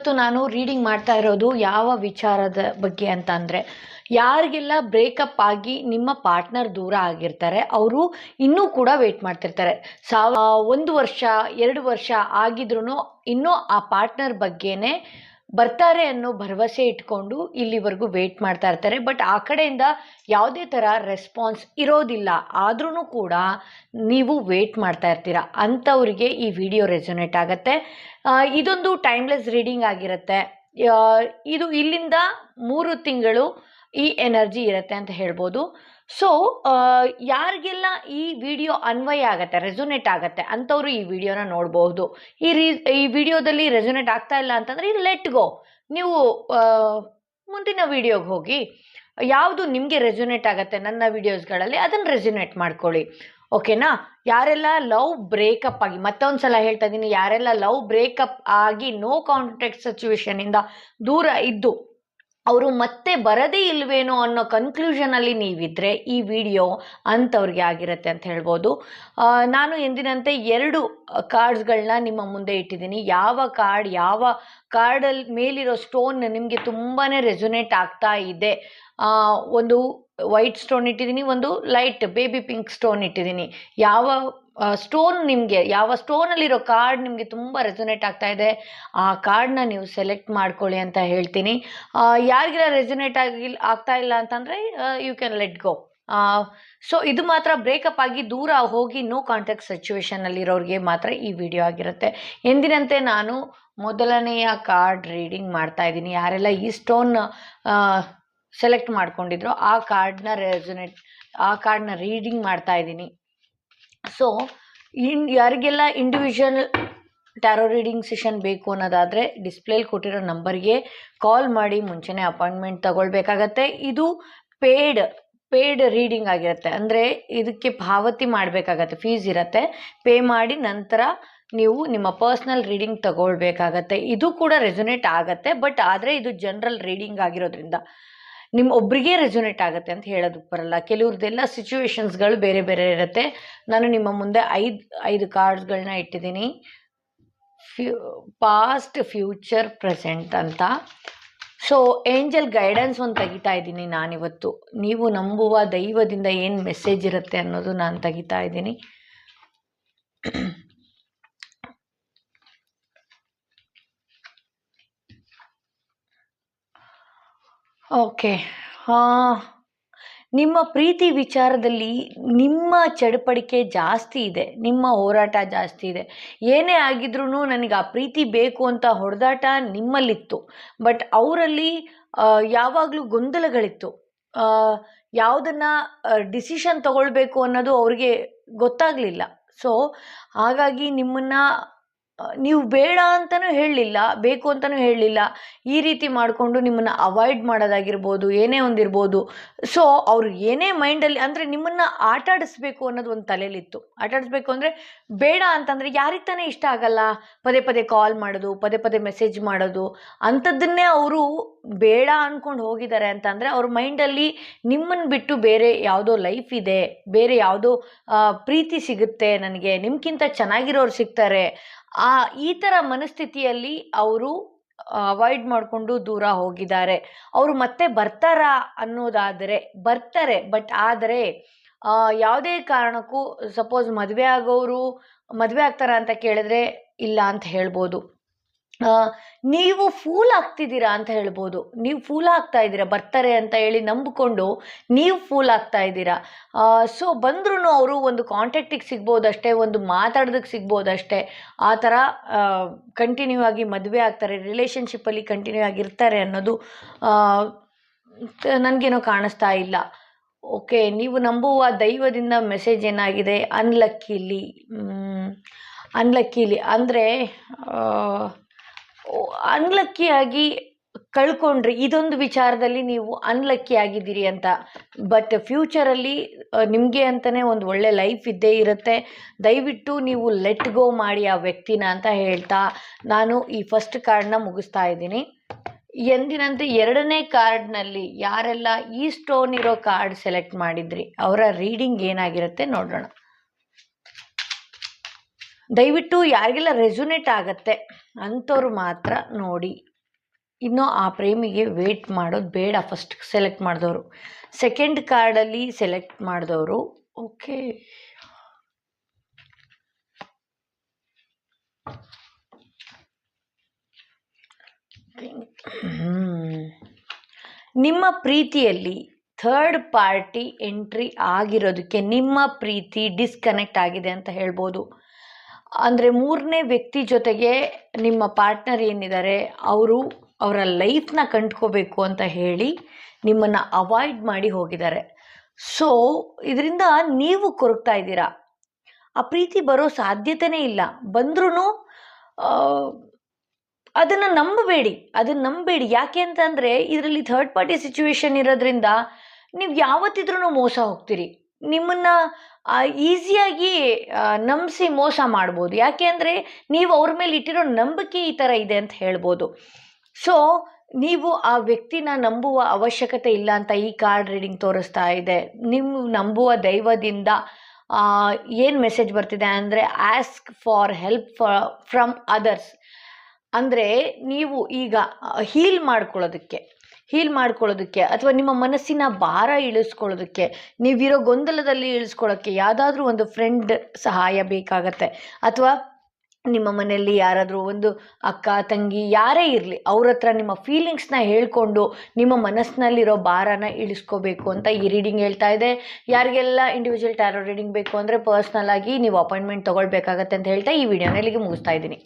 ಇವತ್ತು ನಾನು ರೀಡಿಂಗ್ ಮಾಡ್ತಾ ಇರೋದು ಯಾವ ವಿಚಾರದ ಬಗ್ಗೆ ಅಂತ ಅಂದರೆ, ಯಾರಿಗೆಲ್ಲ ಬ್ರೇಕಪ್ ಆಗಿ ನಿಮ್ಮ ಪಾರ್ಟ್ನರ್ ದೂರ ಆಗಿರ್ತಾರೆ ಅವರು ಇನ್ನೂ ಕೂಡ ವೇಟ್ ಮಾಡ್ತಿರ್ತಾರೆ. 1 ವರ್ಷ 2 ವರ್ಷ ಆಗಿದ್ರೂ ಇನ್ನೂ ಆ ಪಾರ್ಟ್ನರ್ ಬಗ್ಗೆನೇ ಬರ್ತಾರೆ ಅನ್ನೋ ಭರವಸೆ ಇಟ್ಕೊಂಡು ಇಲ್ಲಿವರೆಗೂ ವೇಟ್ ಮಾಡ್ತಾ ಇರ್ತಾರೆ. ಬಟ್ ಆ ಕಡೆಯಿಂದ ಯಾವುದೇ ಥರ ರೆಸ್ಪಾನ್ಸ್ ಇರೋದಿಲ್ಲ. ಆದ್ರೂ ಕೂಡ ನೀವು ವೇಟ್ ಮಾಡ್ತಾ ಇರ್ತೀರ. ಅಂಥವ್ರಿಗೆ ಈ ವಿಡಿಯೋ ರೆಸೊನೇಟ್ ಆಗುತ್ತೆ. ಇದೊಂದು ಟೈಮ್ಲೆಸ್ ರೀಡಿಂಗ್ ಆಗಿರುತ್ತೆ. ಇದು ಇಲ್ಲಿಂದ 3 ತಿಂಗಳು ಈ ಎನರ್ಜಿ ಇರುತ್ತೆ ಅಂತ ಹೇಳ್ಬೋದು. ಸೊ ಯಾರಿಗೆಲ್ಲ ಈ ವಿಡಿಯೋ ಅನ್ವಯ ಆಗುತ್ತೆ, ರೆಸೊನೇಟ್ ಆಗುತ್ತೆ ಅಂಥವ್ರು ಈ ವಿಡಿಯೋನ ನೋಡ್ಬೋದು. ಈ ವಿಡಿಯೋದಲ್ಲಿ ರೆಸೊನೇಟ್ ಆಗ್ತಾ ಇಲ್ಲ ಅಂತಂದರೆ ಇದು ಲೆಟ್ ಗೋ. ನೀವು ಮುಂದಿನ ವಿಡಿಯೋಗೆ ಹೋಗಿ ಯಾವುದು ನಿಮಗೆ ರೆಸೊನೇಟ್ ಆಗುತ್ತೆ ನನ್ನ ವಿಡಿಯೋಸ್ಗಳಲ್ಲಿ ಅದನ್ನು ರೆಸೊನೇಟ್ ಮಾಡ್ಕೊಳ್ಳಿ. ಓಕೆನಾ? ಯಾರೆಲ್ಲ ಲವ್ ಬ್ರೇಕಪ್ ಆಗಿ, ಮತ್ತೊಂದು ಸಲ ಹೇಳ್ತಾ ಇದ್ದೀನಿ, ಯಾರೆಲ್ಲ ಲವ್ ಬ್ರೇಕಪ್ ಆಗಿ ನೋ ಕಾಂಟ್ಯಾಕ್ಟ್ ಸಿಚುವೇಶನಿಂದ ದೂರ ಇದ್ದು ಅವರು ಮತ್ತೆ ಬರದೇ ಇಲ್ವೇನೋ ಅನ್ನೋ ಕನ್ಕ್ಲೂಷನಲ್ಲಿ ನೀವಿದ್ರೆ ಈ ವಿಡಿಯೋ ಅಂಥವ್ರಿಗೆ ಆಗಿರುತ್ತೆ ಅಂತ ಹೇಳ್ಬೋದು. ನಾನು ಎಂದಿನಂತೆ 2 ಕಾರ್ಡ್ಸ್ಗಳನ್ನ ನಿಮ್ಮ ಮುಂದೆ ಇಟ್ಟಿದ್ದೀನಿ. ಯಾವ ಕಾರ್ಡಲ್ಲಿ ಮೇಲಿರೋ ಸ್ಟೋನ್ ನಿಮಗೆ ತುಂಬಾ ರೆಸೊನೇಟ್ ಆಗ್ತಾ ಇದೆ. ಒಂದು ವೈಟ್ ಸ್ಟೋನ್ ಇಟ್ಟಿದ್ದೀನಿ, ಒಂದು ಲೈಟ್ ಬೇಬಿ ಪಿಂಕ್ ಸ್ಟೋನ್ ಇಟ್ಟಿದ್ದೀನಿ. ಯಾವ ಸ್ಟೋನಲ್ಲಿರೋ ಕಾರ್ಡ್ ನಿಮಗೆ ತುಂಬ ರೆಸೊನೇಟ್ ಆಗ್ತಾ ಇದೆ ಆ ಕಾರ್ಡ್ನ ನೀವು ಸೆಲೆಕ್ಟ್ ಮಾಡ್ಕೊಳ್ಳಿ ಅಂತ ಹೇಳ್ತೀನಿ. ಯಾರಿಗೆಲ್ಲ ರೆಸೊನೇಟ್ ಆಗ್ತಾ ಇಲ್ಲ ಅಂತಂದರೆ you can let go. So ಇದು ಮಾತ್ರ ಬ್ರೇಕಪ್ ಆಗಿ ದೂರ ಹೋಗಿ ನೋ ಕಾಂಟ್ಯಾಕ್ಟ್ ಸಿಚುವೇಶನಲ್ಲಿರೋರಿಗೆ ಮಾತ್ರ ಈ ವಿಡಿಯೋ ಆಗಿರುತ್ತೆ. ಎಂದಿನಂತೆ ನಾನು ಮೊದಲನೆಯ ಕಾರ್ಡ್ ರೀಡಿಂಗ್ ಮಾಡ್ತಾ ಇದ್ದೀನಿ. ಯಾರೆಲ್ಲ ಈ ಸ್ಟೋನ್ ಸೆಲೆಕ್ಟ್ ಮಾಡ್ಕೊಂಡಿದ್ರು ಆ ಕಾರ್ಡ್ನ ರೀಡಿಂಗ್ ಮಾಡ್ತಾ ಇದ್ದೀನಿ. ಸೊ ಯಾರಿಗೆಲ್ಲ ಇಂಡಿವಿಜುವಲ್ ಟ್ಯಾರೋ ರೀಡಿಂಗ್ ಸೆಷನ್ ಬೇಕು ಅನ್ನೋದಾದರೆ ಡಿಸ್ಪ್ಲೇಲಿ ಕೊಟ್ಟಿರೋ ನಂಬರ್ಗೆ ಕಾಲ್ ಮಾಡಿ ಮುಂಚೆನೇ ಅಪಾಯಿಂಟ್ಮೆಂಟ್ ತಗೊಳ್ಬೇಕಾಗತ್ತೆ. ಇದು ಪೇಯ್ಡ್ ರೀಡಿಂಗ್ ಆಗಿರುತ್ತೆ. ಅಂದರೆ ಇದಕ್ಕೆ ಪಾವತಿ ಮಾಡಬೇಕಾಗತ್ತೆ, ಫೀಸ್ ಇರುತ್ತೆ. ಪೇ ಮಾಡಿ ನಂತರ ನೀವು ನಿಮ್ಮ ಪರ್ಸ್ನಲ್ ರೀಡಿಂಗ್ ತಗೊಳ್ಬೇಕಾಗತ್ತೆ. ಇದು ಕೂಡ ರೆಸೊನೇಟ್ ಆಗುತ್ತೆ. ಬಟ್ ಆದರೆ ಇದು ಜನರಲ್ ರೀಡಿಂಗ್ ಆಗಿರೋದ್ರಿಂದ ನಿಮ್ಮ ಒಬ್ರಿಗೆ ರೆಸೊನೇಟ್ ಆಗುತ್ತೆ ಅಂತ ಹೇಳೋದಕ್ಕೆ ಬರಲ್ಲ. ಕೆಲವ್ರದ್ದೆಲ್ಲ ಸಿಚುವೇಶನ್ಸ್ಗಳು ಬೇರೆ ಬೇರೆ ಇರುತ್ತೆ. ನಾನು ನಿಮ್ಮ ಮುಂದೆ 5 ಕಾರ್ಡ್ಸ್ಗಳನ್ನ ಇಟ್ಟಿದ್ದೀನಿ. ಪಾಸ್ಟ್, ಫ್ಯೂಚರ್, ಪ್ರೆಸೆಂಟ್ ಅಂತ. ಸೊ ಏಂಜಲ್ ಗೈಡೆನ್ಸ್ ಒಂದು ತೆಗಿತಾ ಇದ್ದೀನಿ ನಾನಿವತ್ತು. ನೀವು ನಂಬುವ ದೈವದಿಂದ ಏನು ಮೆಸೇಜ್ ಇರುತ್ತೆ ಅನ್ನೋದು ನಾನು ತೆಗಿತಾ ಇದ್ದೀನಿ. ಓಕೆ, ನಿಮ್ಮ ಪ್ರೀತಿ ವಿಚಾರದಲ್ಲಿ ನಿಮ್ಮ ಚಡಪಡಿಕೆ ಜಾಸ್ತಿ ಇದೆ, ನಿಮ್ಮ ಹೋರಾಟ ಜಾಸ್ತಿ ಇದೆ. ಏನೇ ಆಗಿದ್ರೂ ನನಗೆ ಆ ಪ್ರೀತಿ ಬೇಕು ಅಂತ ಹೊಡೆದಾಟ ನಿಮ್ಮಲ್ಲಿತ್ತು. ಬಟ್ ಅವರಲ್ಲಿ ಯಾವಾಗಲೂ ಗೊಂದಲಗಳಿತ್ತು. ಯಾವುದನ್ನು ಡಿಸಿಷನ್ ತಗೊಳ್ಬೇಕು ಅನ್ನೋದು ಅವ್ರಿಗೆ ಗೊತ್ತಾಗಲಿಲ್ಲ. ಸೊ ಹಾಗಾಗಿ ನಿಮ್ಮನ್ನು ನೀವು ಬೇಡ ಅಂತಲೂ ಹೇಳಲಿಲ್ಲ, ಬೇಕು ಅಂತಲೂ ಹೇಳಲಿಲ್ಲ. ಈ ರೀತಿ ಮಾಡಿಕೊಂಡು ನಿಮ್ಮನ್ನು ಅವಾಯ್ಡ್ ಮಾಡೋದಾಗಿರ್ಬೋದು, ಏನೇ ಒಂದಿರ್ಬೋದು. ಸೊ ಅವರು ಏನೇ ಮೈಂಡಲ್ಲಿ ಅಂದರೆ ನಿಮ್ಮನ್ನು ಆಟಾಡಿಸ್ಬೇಕು ಅನ್ನೋದು ಒಂದು ತಲೆಯಲ್ಲಿತ್ತು. ಆಟಾಡಿಸ್ಬೇಕು ಅಂದರೆ ಬೇಡ ಅಂತಂದರೆ ಯಾರಿಗೆ ತಾನೇ ಇಷ್ಟ ಆಗಲ್ಲ ಪದೇ ಪದೇ ಕಾಲ್ ಮಾಡೋದು, ಪದೇ ಪದೇ ಮೆಸೇಜ್ ಮಾಡೋದು. ಅಂಥದ್ದನ್ನೇ ಅವರು ಬೇಡ ಅಂದ್ಕೊಂಡು ಹೋಗಿದ್ದಾರೆ ಅಂತಂದರೆ ಅವ್ರ ಮೈಂಡಲ್ಲಿ ನಿಮ್ಮನ್ನು ಬಿಟ್ಟು ಬೇರೆ ಯಾವುದೋ ಲೈಫ್ ಇದೆ, ಬೇರೆ ಯಾವುದೋ ಪ್ರೀತಿ ಸಿಗುತ್ತೆ, ನನಗೆ ನಿಮ್ಗಿಂತ ಚೆನ್ನಾಗಿರೋರು ಸಿಗ್ತಾರೆ, ಈ ಥರ ಮನಸ್ಥಿತಿಯಲ್ಲಿ ಅವರು ಅವಾಯ್ಡ್ ಮಾಡಿಕೊಂಡು ದೂರ ಹೋಗಿದ್ದಾರೆ. ಅವರು ಮತ್ತೆ ಬರ್ತಾರಾ ಅನ್ನೋದಾದರೆ ಬರ್ತಾರೆ. ಬಟ್ ಆದರೆ ಯಾವುದೇ ಕಾರಣಕ್ಕೂ ಸಪೋಸ್ ಮದುವೆ ಆಗೋರು ಮದುವೆ ಆಗ್ತಾರ ಅಂತ ಕೇಳಿದ್ರೆ ಇಲ್ಲ ಅಂತ ಹೇಳ್ಬೋದು. ನೀವು ಫೂಲ್ ಆಗ್ತಿದ್ದೀರಾ ಅಂತ ಹೇಳ್ಬೋದು. ನೀವು ಫೂಲ್ ಆಗ್ತಾ ಇದ್ದೀರಾ, ಬರ್ತಾರೆ ಅಂತ ಹೇಳಿ ನಂಬಿಕೊಂಡು ನೀವು ಫೂಲ್ ಆಗ್ತಾ ಇದ್ದೀರಾ. ಸೊ ಬಂದ್ರೂ ಅವರು ಒಂದು ಕಾಂಟ್ಯಾಕ್ಟಿಗೆ ಸಿಗ್ಬೋದಷ್ಟೇ, ಒಂದು ಮಾತಾಡೋದಕ್ಕೆ ಸಿಗ್ಬೋದಷ್ಟೇ. ಆ ಥರ ಕಂಟಿನ್ಯೂ ಆಗಿ ಮದುವೆ ಆಗ್ತಾರೆ, ರಿಲೇಷನ್ಶಿಪ್ಪಲ್ಲಿ ಕಂಟಿನ್ಯೂ ಆಗಿರ್ತಾರೆ ಅನ್ನೋದು ನನಗೇನೋ ಕಾಣಿಸ್ತಾ ಇಲ್ಲ. ಓಕೆ, ನೀವು ನಂಬುವ ದೈವದಿಂದ ಮೆಸೇಜ್ ಏನಾಗಿದೆ? ಅನ್ಲಕ್ಕಿಲಿ ಅಂದರೆ ಅನ್ಲಕ್ಕಿಯಾಗಿ ಕಳ್ಕೊಂಡ್ರಿ, ಇದೊಂದು ವಿಚಾರದಲ್ಲಿ ನೀವು ಅನ್ಲಕ್ಕಿ ಆಗಿದ್ದೀರಿ ಅಂತ. ಬಟ್ ಫ್ಯೂಚರಲ್ಲಿ ನಿಮಗೆ ಅಂತಲೇ ಒಂದು ಒಳ್ಳೆ ಲೈಫ್ ಇದ್ದೇ ಇರುತ್ತೆ. ದಯವಿಟ್ಟು ನೀವು ಲೆಟ್ ಗೋ ಮಾಡಿ ಆ ವ್ಯಕ್ತಿನ ಅಂತ ಹೇಳ್ತಾ ನಾನು ಈ ಫಸ್ಟ್ ಕಾರ್ಡ್ನ ಮುಗಿಸ್ತಾ ಇದ್ದೀನಿ. ಎಂದಿನಂತೆ 2ನೇ ಕಾರ್ಡ್ನಲ್ಲಿ ಯಾರೆಲ್ಲ ಈ ಸ್ಟೋನ್ ಇರೋ ಕಾರ್ಡ್ ಸೆಲೆಕ್ಟ್ ಮಾಡಿದ್ರಿ ಅವರ ರೀಡಿಂಗ್ ಏನಾಗಿರುತ್ತೆ ನೋಡೋಣ. ದಯವಿಟ್ಟು ಯಾರಿಗೆಲ್ಲ ರೆಸೊನೇಟ್ ಆಗತ್ತೆ ಅಂಥವ್ರು ಮಾತ್ರ ನೋಡಿ. ಇನ್ನು ಆ ಪ್ರೇಮಿಗೆ ವೇಟ್ ಮಾಡೋದು ಬೇಡ. ಫಸ್ಟ್ ಸೆಲೆಕ್ಟ್ ಮಾಡಿದವರು, ಸೆಕೆಂಡ್ ಕಾರ್ಡಲ್ಲಿ ಸೆಲೆಕ್ಟ್ ಮಾಡಿದವರು. ಓಕೆ, ನಿಮ್ಮ ಪ್ರೀತಿಯಲ್ಲಿ ಥರ್ಡ್ ಪಾರ್ಟಿ ಎಂಟ್ರಿ ಆಗಿರೋದಕ್ಕೆ ನಿಮ್ಮ ಪ್ರೀತಿ ಡಿಸ್ಕನೆಕ್ಟ್ ಆಗಿದೆ ಅಂತ ಹೇಳ್ಬೋದು. ಅಂದರೆ ಮೂರನೇ ವ್ಯಕ್ತಿ ಜೊತೆಗೆ ನಿಮ್ಮ ಪಾರ್ಟ್ನರ್ ಏನಿದ್ದಾರೆ ಅವರು ಅವರ ಲೈಫ್ನ ಕಂಡ್ಕೋಬೇಕು ಅಂತ ಹೇಳಿ ನಿಮ್ಮನ್ನು ಅವಾಯ್ಡ್ ಮಾಡಿ ಹೋಗಿದ್ದಾರೆ. ಸೊ ಇದರಿಂದ ನೀವು ಕೊರಗ್ತಾ ಇದ್ದೀರಾ. ಆ ಪ್ರೀತಿ ಬರೋ ಸಾಧ್ಯತೆನೇ ಇಲ್ಲ. ಬಂದ್ರೂ ಅದನ್ನು ನಂಬಬೇಡಿ. ಯಾಕೆ ಅಂತಂದರೆ ಇದರಲ್ಲಿ ಥರ್ಡ್ ಪಾರ್ಟಿ ಸಿಚುವೇಶನ್ ಇರೋದ್ರಿಂದ ನೀವು ಯಾವತ್ತಿದ್ರೂ ಮೋಸ ಹೋಗ್ತೀರಿ. ನಿಮ್ಮನ್ನು ಈಸಿಯಾಗಿ ನಂಬಿಸಿ ಮೋಸ ಮಾಡ್ಬೋದು. ಯಾಕೆ ಅಂದರೆ ನೀವು ಅವ್ರ ಮೇಲೆ ಇಟ್ಟಿರೋ ನಂಬಿಕೆ ಈ ಥರ ಇದೆ ಅಂತ ಹೇಳ್ಬೋದು. ಸೊ ನೀವು ಆ ವ್ಯಕ್ತಿನ ನಂಬುವ ಅವಶ್ಯಕತೆ ಇಲ್ಲ ಅಂತ ಈ ಕಾರ್ಡ್ ರೀಡಿಂಗ್ ತೋರಿಸ್ತಾ ಇದೆ. ನೀವು ನಂಬುವ ದೈವದಿಂದ ಏನು ಮೆಸೇಜ್ ಬರ್ತಿದೆ ಅಂದರೆ ask for help from others. ಅಂದರೆ ನೀವು ಈಗ ಹೀಲ್ ಮಾಡ್ಕೊಳ್ಳೋದಕ್ಕೆ ಅಥವಾ ನಿಮ್ಮ ಮನಸ್ಸಿನ ಭಾರ ಇಳಿಸ್ಕೊಳ್ಳೋದಕ್ಕೆ, ನೀವಿರೋ ಗೊಂದಲದಲ್ಲಿ ಇಳಿಸ್ಕೊಳ್ಳೋಕ್ಕೆ ಯಾವುದಾದ್ರೂ ಒಂದು ಫ್ರೆಂಡ್ ಸಹಾಯ ಬೇಕಾಗತ್ತೆ. ಅಥವಾ ನಿಮ್ಮ ಮನೆಯಲ್ಲಿ ಯಾರಾದರೂ ಒಂದು ಅಕ್ಕ ತಂಗಿ ಯಾರೇ ಇರಲಿ ಅವ್ರ ಹತ್ರ ನಿಮ್ಮ ಫೀಲಿಂಗ್ಸ್ನ ಹೇಳ್ಕೊಂಡು ನಿಮ್ಮ ಮನಸ್ಸಿನಲ್ಲಿರೋ ಭಾರನ ಇಳಿಸ್ಕೋಬೇಕು ಅಂತ ಈ ರೀಡಿಂಗ್ ಹೇಳ್ತಾ ಇದೆ. ಯಾರಿಗೆಲ್ಲ ಇಂಡಿವಿಜುವಲ್ ಟ್ಯಾರೋ ರೀಡಿಂಗ್ ಬೇಕು ಅಂದರೆ ಪರ್ಸ್ನಲ್ ಆಗಿ ನೀವು ಅಪಾಯಿಂಟ್ಮೆಂಟ್ ತೊಗೊಳ್ಬೇಕಾಗತ್ತೆ ಅಂತ ಹೇಳ್ತಾ ಈ ವಿಡಿಯೋನ ಇಲ್ಲಿಗೆ ಮುಗಿಸ್ತಾ ಇದ್ದೀನಿ.